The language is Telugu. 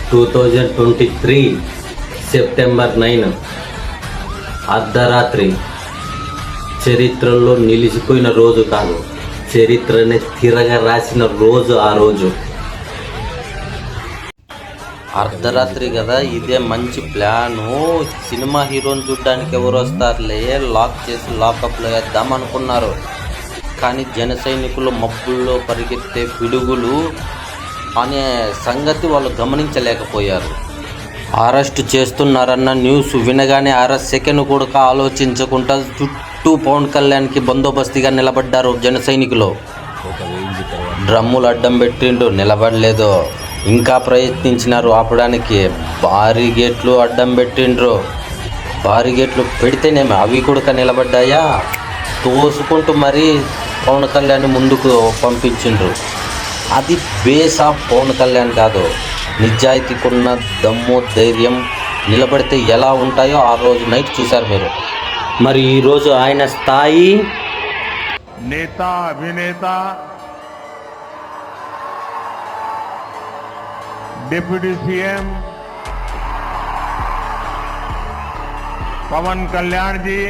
2023 సెప్టెంబర్ 9 అర్ధరాత్రి చరిత్రలో నిలిచిపోయిన రోజు కాదు, చరిత్రనే తిరగ రాసిన రోజు. ఆ రోజు అర్ధరాత్రి కదా, ఇదే మంచి ప్లాను. సినిమా హీరోని చూడ్డానికి ఎవరు వస్తారులే, లాక్ చేసి లాకప్లో వేద్దాం అనుకున్నారు. కానీ జన సైనికులు మబ్బుల్లో పరిగెత్తే పిడుగులు అనే సంగతి వాళ్ళు గమనించలేకపోయారు. అరెస్ట్ చేస్తున్నారన్న న్యూస్ వినగానే సెకండ్ కూడా ఆలోచించకుండా చుట్టూ పవన్ కళ్యాణ్కి బందోబస్తుగా నిలబడ్డారు జన సైనికులు. డ్రమ్ములు అడ్డం పెట్టిండ్రు, నిలబడలేదు. ఇంకా ప్రయత్నించినారు ఆపడానికి. భారీ గేట్లు అడ్డం పెట్టిండ్రు. భారీ గేట్లు పెడితేనేమో అవి కూడా నిలబడ్డాయా, తోసుకుంటూ మరీ పవన్ కళ్యాణ్ ముందుకు పంపించిండ్రు. అది బేస్ ఆఫ్ పవన్ కళ్యాణ్ కాదు, నిజాయితీకున్న దమ్ము ధైర్యం నిలబడితే ఎలా ఉంటాయో ఆ రోజు నైట్ చూశారు మీరు. మరి ఈరోజు ఆయన స్థాయి నేత అభినేత డిప్యూటీ సీఎం పవన్ కళ్యాణ్ जी